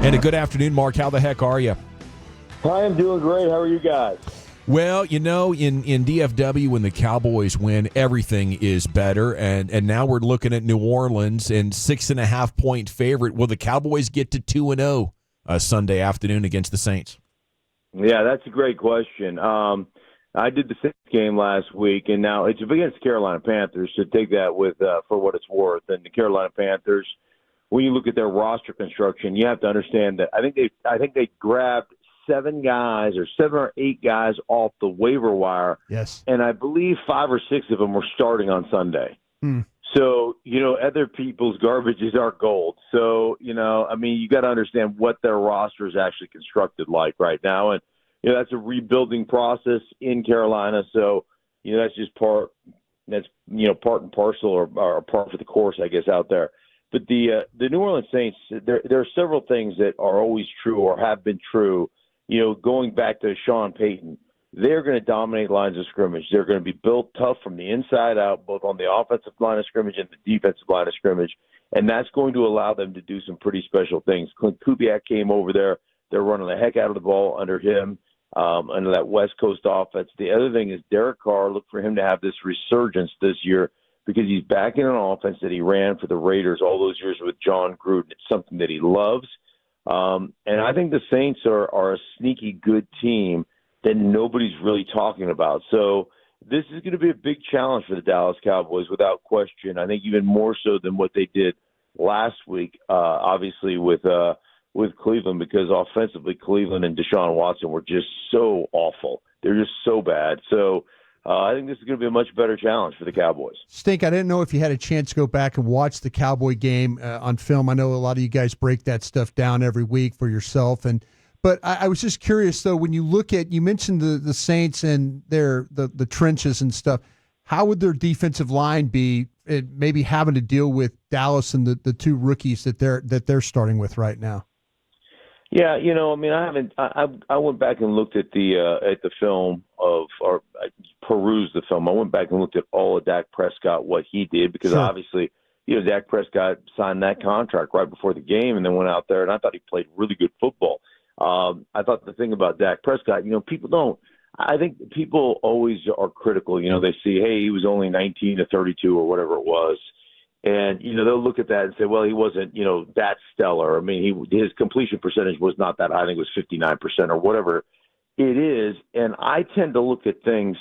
And a good afternoon, Mark. How the heck are you? Hi, I'm doing great. How are you guys? Well, in DFW, when the Cowboys win, everything is better. And now we're looking at New Orleans and 6.5-point favorite. Will the Cowboys get to 2-0 Sunday afternoon against the Saints? Yeah, that's a great question. I did the Saints game last week, and now it's against the Carolina Panthers, so take that with for what it's worth. And the Carolina Panthers, when you look at their roster construction, you have to understand that I think they grabbed 7 or 8 guys off the waiver wire. Yes. And I believe 5 or 6 of them were starting on Sunday. So, other people's garbage is our gold. So, you got to understand what their roster is actually constructed like right now. And, that's a rebuilding process in Carolina. So, that's just part and parcel or part for the course, I guess, out there. But the New Orleans Saints, there are several things that are always true or have been true. Going back to Sean Payton, they're going to dominate lines of scrimmage. They're going to be built tough from the inside out, both on the offensive line of scrimmage and the defensive line of scrimmage, and that's going to allow them to do some pretty special things. Clint Kubiak came over there. They're running the heck out of the ball under him, under that West Coast offense. The other thing is Derek Carr, look for him to have this resurgence this year because he's back in an offense that he ran for the Raiders all those years with John Gruden. It's something that he loves. And I think the Saints are a sneaky good team that nobody's really talking about. So this is going to be a big challenge for the Dallas Cowboys without question. I think even more so than what they did last week, obviously with Cleveland, because offensively Cleveland and Deshaun Watson were just so awful. They're just so bad. So I think this is going to be a much better challenge for the Cowboys. Stink, I didn't know if you had a chance to go back and watch the Cowboy game on film. I know a lot of you guys break that stuff down every week for yourself. But I was just curious, though, when you look at, you mentioned the Saints and the trenches and stuff, how would their defensive line be maybe having to deal with Dallas and the 2 rookies that they're starting with right now? Yeah, I went back and looked at the film or I perused the film. I went back and looked at all of Dak Prescott, what he did, because obviously, Dak Prescott signed that contract right before the game and then went out there, and I thought he played really good football. I thought the thing about Dak Prescott, I think people always are critical. They see, hey, he was only 19 to 32 or whatever it was. And, they'll look at that and say, well, he wasn't, that stellar. I mean, his completion percentage was not that high. I think it was 59% or whatever it is. And I tend to look at things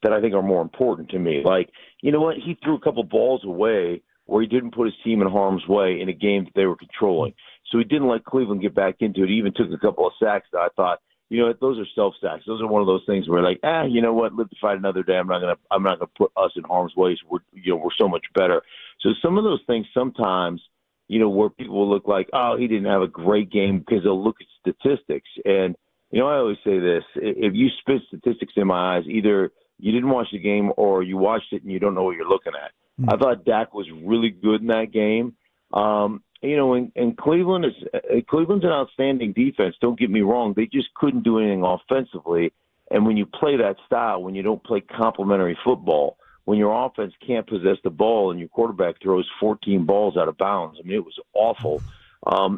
that I think are more important to me. Like, you know what? He threw a couple balls away where he didn't put his team in harm's way in a game that they were controlling. So he didn't let Cleveland get back into it. He even took a couple of sacks that I thought, those are self-sacks. Those are one of those things where like, you know what, live to fight another day. I'm not gonna put us in harm's way. So we're so much better. So some of those things sometimes, where people will look like, oh, he didn't have a great game because they'll look at statistics. And, I always say this, if you spit statistics in my eyes, either you didn't watch the game or you watched it and you don't know what you're looking at. I thought Dak was really good in that game. And Cleveland's an outstanding defense. Don't get me wrong. They just couldn't do anything offensively. And when you play that style, when you don't play complementary football, when your offense can't possess the ball and your quarterback throws 14 balls out of bounds, it was awful.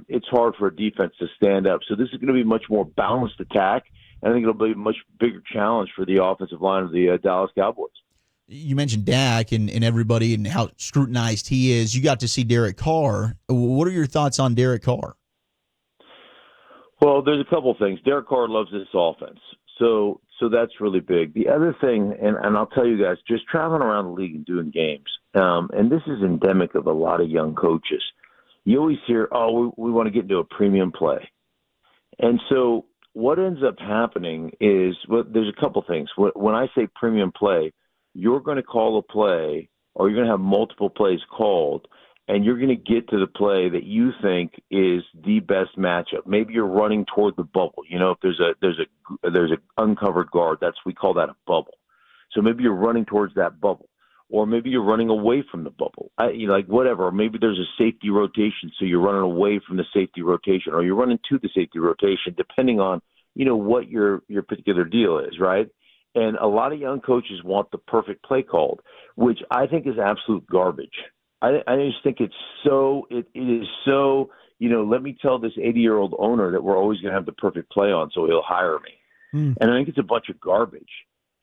It's hard for a defense to stand up. So this is going to be a much more balanced attack. And I think it'll be a much bigger challenge for the offensive line of the Dallas Cowboys. You mentioned Dak and everybody and how scrutinized he is. You got to see Derek Carr. What are your thoughts on Derek Carr? Well, there's a couple things. Derek Carr loves this offense. So that's really big. The other thing, and I'll tell you guys, just traveling around the league and doing games, and this is endemic of a lot of young coaches. You always hear, we want to get into a premium play. And so what ends up happening is, there's a couple things. When I say premium play, you're going to call a play or you're going to have multiple plays called, and you're going to get to the play that you think is the best matchup. Maybe you're running toward the bubble. If there's a uncovered guard, we call that a bubble. So maybe you're running towards that bubble, or maybe you're running away from the bubble. Whatever. Or maybe there's a safety rotation, so you're running away from the safety rotation, or you're running to the safety rotation, depending on what your particular deal is, right? And a lot of young coaches want the perfect play called, which I think is absolute garbage. I just think it is so, let me tell this 80-year-old owner that we're always going to have the perfect play on, so he'll hire me. And I think it's a bunch of garbage.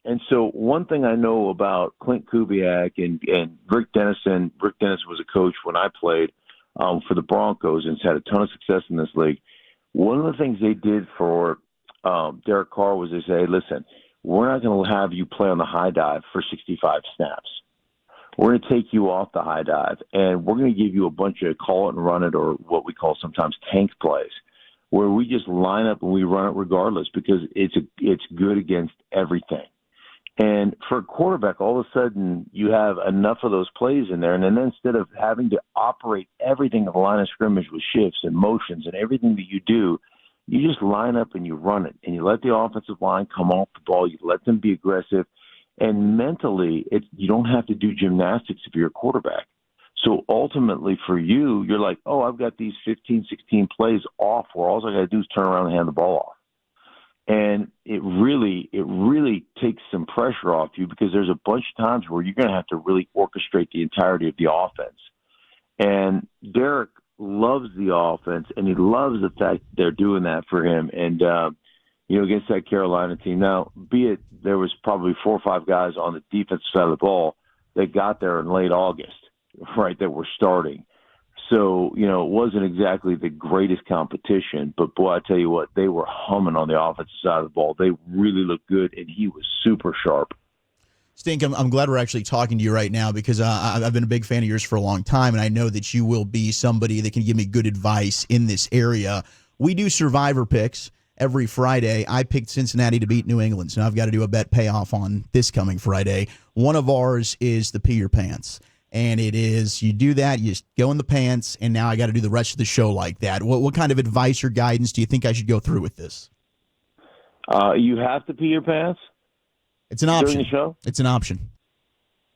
And so one thing I know about Clint Kubiak and Rick Dennison. Rick Dennison was a coach when I played for the Broncos and had a ton of success in this league. One of the things they did for Derek Carr was they say, listen, we're not going to have you play on the high dive for 65 snaps. We're going to take you off the high dive, and we're going to give you a bunch of call it and run it, or what we call sometimes tank plays, where we just line up and we run it regardless because it's good against everything. And for a quarterback, all of a sudden you have enough of those plays in there, and then instead of having to operate everything at the line of scrimmage with shifts and motions and everything that you do, you just line up and you run it, and you let the offensive line come off the ball. You let them be aggressive, and mentally, you don't have to do gymnastics if you're a quarterback. So ultimately for you, you're like, oh, I've got these 15, 16 plays off where all I got to do is turn around and hand the ball off. And it really takes some pressure off you because there's a bunch of times where you're going to have to really orchestrate the entirety of the offense. And Derek loves the offense, and he loves the fact they're doing that for him. And, against that Carolina team, now, be it there was probably 4 or 5 guys on the defensive side of the ball that got there in late August, right, that were starting. So, it wasn't exactly the greatest competition, but boy, I tell you what, they were humming on the offensive side of the ball. They really looked good, and he was super sharp. Stink, I'm glad we're actually talking to you right now because I've been a big fan of yours for a long time, and I know that you will be somebody that can give me good advice in this area. We do Survivor picks every Friday. I picked Cincinnati to beat New England, so now I've got to do a bet payoff on this coming Friday. One of ours is the pee your pants. And it is, you do that, you just go in the pants, and now I got to do the rest of the show like that. What kind of advice or guidance do you think I should go through with this? You have to pee your pants? It's an option. During the show? It's an option.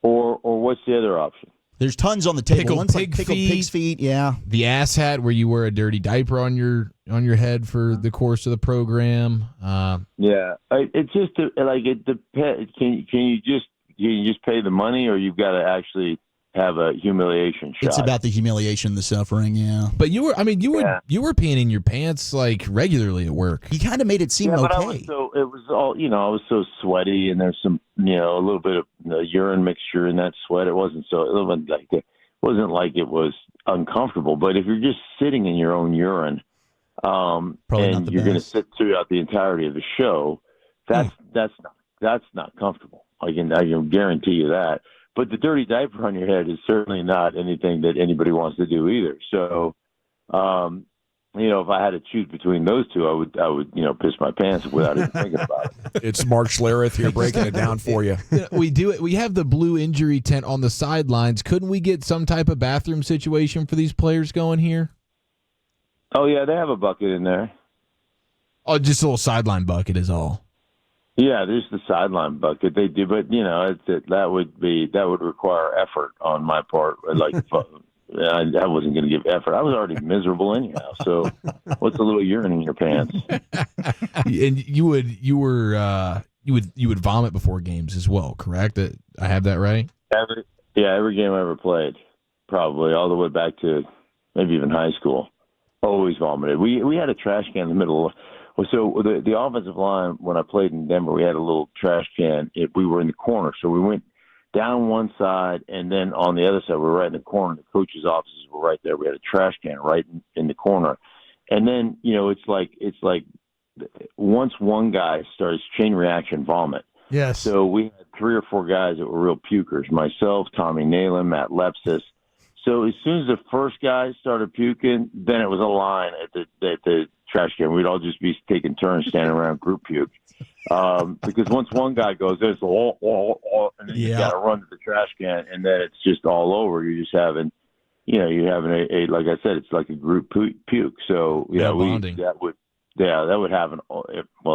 Or what's the other option? There's tons on the table. Pickled One's pig like pickled feet. pig's feet, yeah. The ass hat where you wear a dirty diaper on your head for the course of the program. Yeah, it's just it depends. Can you just pay the money, or you've got to actually have a humiliation shot? It's about the humiliation, the suffering, yeah. But you were peeing in your pants like regularly at work. You kind of made it seem but okay. it was all, I was so sweaty, and there's some, a little bit of urine mixture in that sweat. It wasn't like it was uncomfortable. But if you're just sitting in your own urine, Probably and not the you're going to best. sit throughout the entirety of the show, that's not comfortable. I can guarantee you that. But the dirty diaper on your head is certainly not anything that anybody wants to do either. So, if I had to choose between those two, I would piss my pants without even thinking about it. It's Mark Schlereth here breaking it down for you. We do it. We have the blue injury tent on the sidelines. Couldn't we get some type of bathroom situation for these players going here? Oh yeah, they have a bucket in there. Oh, just a little sideline bucket is all. Yeah, there's the sideline bucket. They do, but that would require effort on my part. Like I wasn't going to give effort. I was already miserable anyhow. So what's a little urine in your pants? And you would vomit before games as well, correct? I have that right? Every game I ever played, probably all the way back to maybe even high school. Always vomited. We had a trash can in the middle. So the offensive line, when I played in Denver, we had a little trash can. We were in the corner, so we went down one side, and then on the other side, we were right in the corner. The coach's offices were right there. We had a trash can right in the corner, and then it's like once one guy starts chain reaction vomit. Yes. So we had 3 or 4 guys that were real pukers. Myself, Tommy Nalen, Matt Lepsis. So as soon as the first guy started puking, then it was a line at the trash can. We'd all just be taking turns standing around group puke. Because once one guy goes, there's and then you got to run to the trash can, and then it's just all over. You're just having, you're having a like I said, it's like a group puke. So bonding. that would happen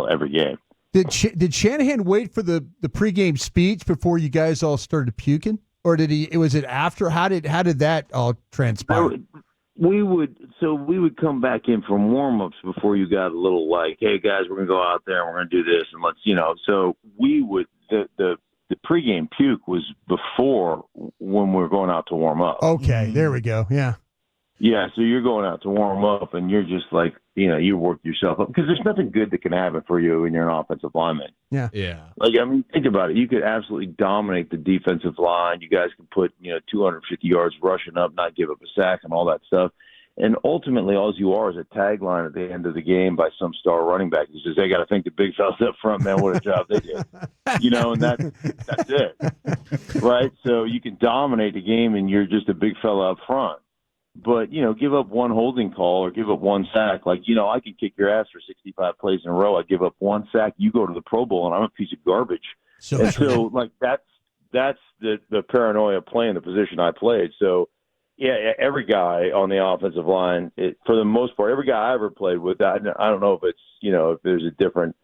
every game. Did Shanahan wait for the pregame speech before you guys all started puking? Or was it after? How did that all transpire? We would come back in from warm-ups before you got a little like, hey guys, we're gonna go out there and we're gonna do this, and let's So we would the pregame puke was before when we were going out to warm up. Okay, there we go. Yeah. Yeah, so you're going out to warm up, and you're just like, you work yourself up because there's nothing good that can happen for you when you're an offensive lineman. Yeah. Like, I mean, think about it. You could absolutely dominate the defensive line. You guys can put 250 yards rushing up, not give up a sack, and all that stuff. And ultimately, all you are is a tagline at the end of the game by some star running back who says, "They got to thank the big fellas up front, man. What a job they did." And that's it, right? So you can dominate the game, and you're just a big fella up front. But, give up one holding call or give up one sack. Like, I could kick your ass for 65 plays in a row. I give up one sack, you go to the Pro Bowl, and I'm a piece of garbage. So like, that's the paranoia playing the position I played. So, yeah, every guy on the offensive line, for the most part, every guy I ever played with, I don't know if it's, if there's a different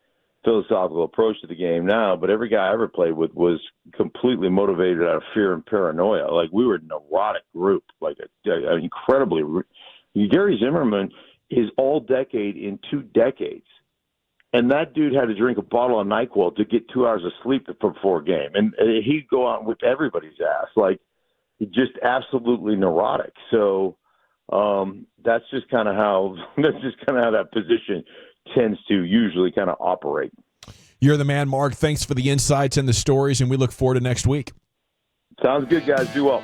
philosophical approach to the game now, but every guy I ever played with was completely motivated out of fear and paranoia. Like, we were a neurotic group, like an incredibly. Gary Zimmerman is all decade in 2 decades. And that dude had to drink a bottle of NyQuil to get 2 hours of sleep before a game. And he'd go out and whip everybody's ass. Like, just absolutely neurotic. So that's just kind of how that position tends to usually kind of operate. You're the man, Mark. Thanks for the insights and the stories, and we look forward to next week. Sounds good, guys. Be well.